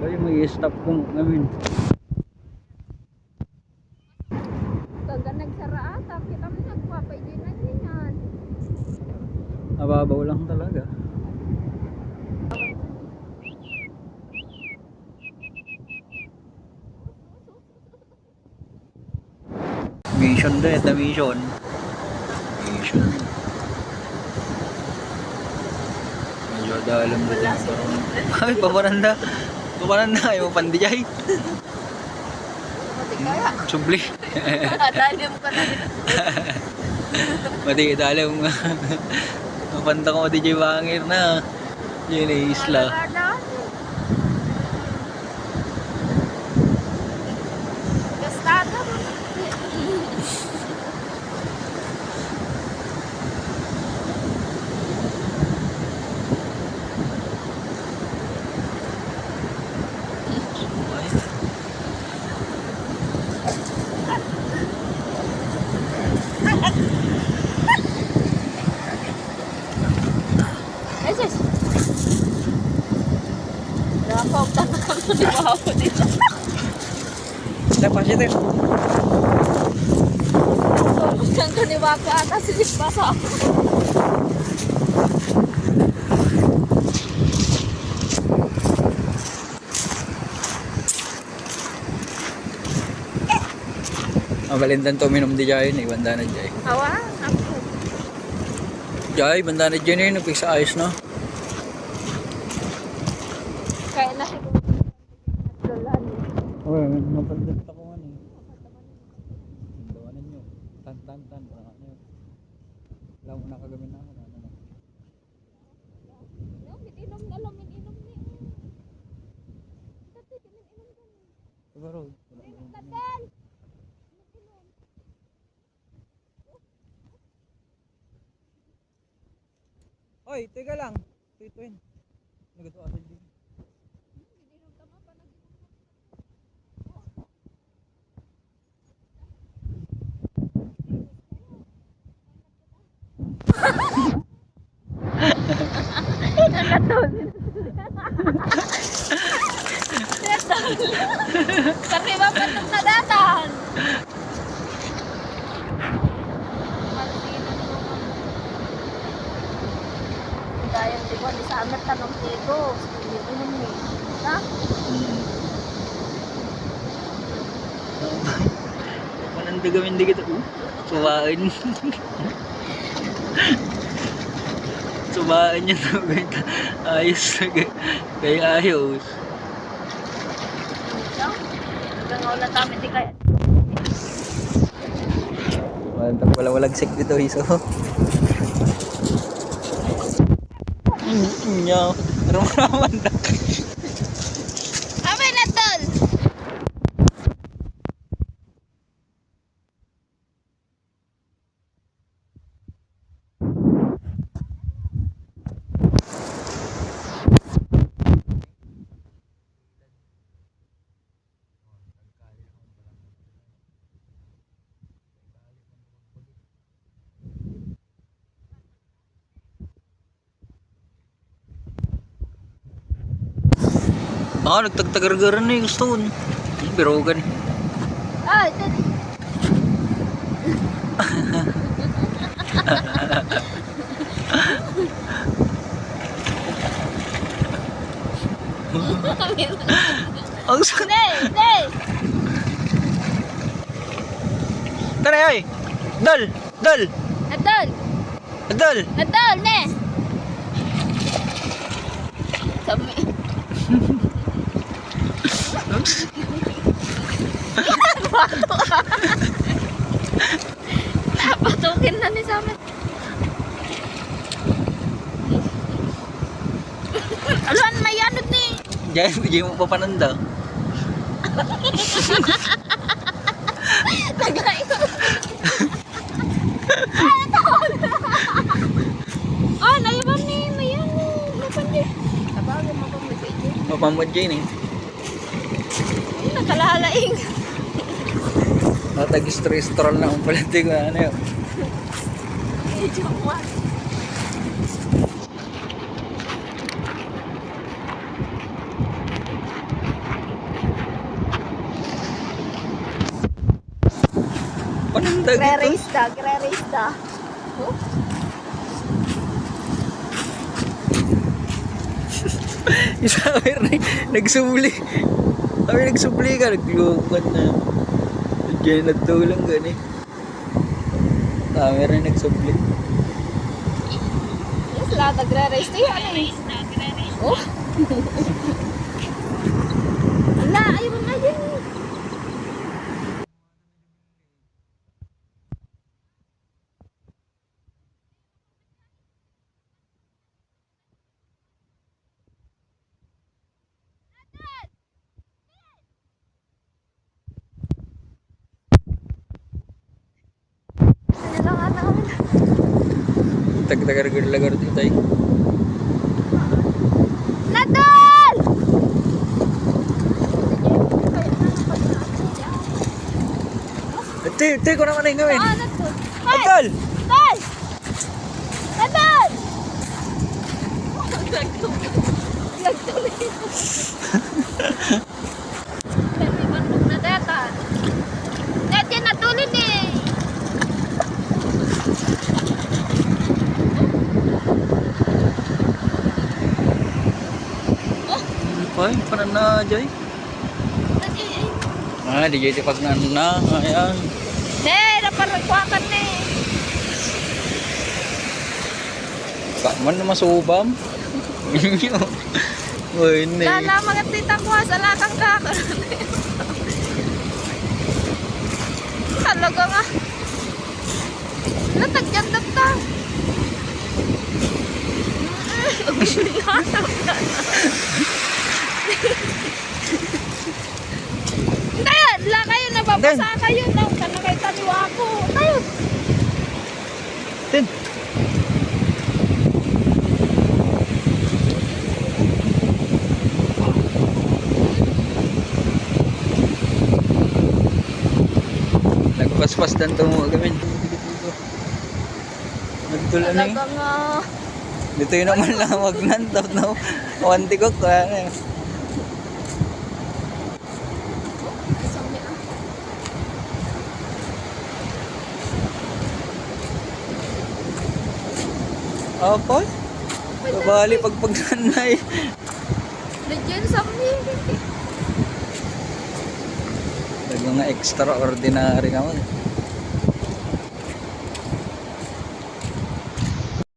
Ay, may stop kong namin. Pagka nagsara ata, kita mo nagpapaidinan yan. Mababaw lang talaga. Mission din, the mission. Mission. Medyo dalam na din ito. Ay, paparanda. Paparanda, yung pandijay. Mati kaya. Subli. Dali mo ka na rin. Mati dalam. Mapanta ko DJ Bangir na. Yun ay isla. Gastada mo. Eses. Nakakautan na kami ni Baho dito. Dapat siya tayo. Gusto ko ni Waka ata silip pa sa ako. Mabalindan to minom di Jai ni banda na Jai. Awa, ako. Jai, banda na Jai ni nagpisa ayos no. Kaya na siguro. Dolan. Oh, napansin ko ano. Dawanan nyo. Tan parang ano. Alam mo nakagamin na ako ano. No, inom na lang inom ni. Dati inom ka. Siguro. Tagal. Oy, teka lang. Tuwin. Nagatuwa sa din. Tapi ba patok na datan? Kaya di ko di summer tanong tigo. Inom ni. Ha? Mananda gawin di kita. Suwain. Suwain niya to. Ayos. Kaya ayos. Hanggang wala kami di kaya. Walang sik dito hiso. Nyo. Ramaraman na. Amin na tol. Nagtagtagaran na yung stone. Pero gan. Ah, ito. Ang sakit. Hindi. Tara ay. Dal. Nadol. Nadol, ne. Kami. Oops. Patukin na ni Samet. Aluan, may anod ni. Diyan mo pa pananda. Tagay ko. Ay, tol. Ah, nayaban ni. May ano. Napan di. Tabagan mo pa mo sa inyo. Mapamod dyan eh. Nakalalaing. Natag-stress-stroll na ang palating ano yun. Medyo what? Pananda dito. Gre-race da. Oh, Sabi rin, nagsubli. Sabi nagsubli ka, naglukad na. Diyan nagtulang gani. Sabi rin nagsubli. yes, lahat nagre-race tayo. Ano eh? Oh. Ala, ayaw na yun. Ano lang nga namin. Tag-tagar-lagar dito tayo. Nadal! Ito ko naman ay gawin. Ah, Nadal! Adol! Nadal! Nadal! Nagtuloy. May manok na data. Dati natuloy eh. Ay, parang na, Jay. Ah, di Jay pag na. Ayan. Naparagwakan na eh. Kaman na masubam. Uy, ne. Lala mga tita ko sa lakang kakaroon. Talaga nga. Natagyan na ta. Tayo, la kayo nababasa kayo. Nang ka na kayo taniwa ko. Tayo. Tin. Nagpaspas dan to mo gamin. Nagtulan na Talaga nga. dito yun naman lang magnan. Tapos na wanti ko. Kaya Apa? Babali pagpagsanay. Legend sa amin. Mga extraordinary naman.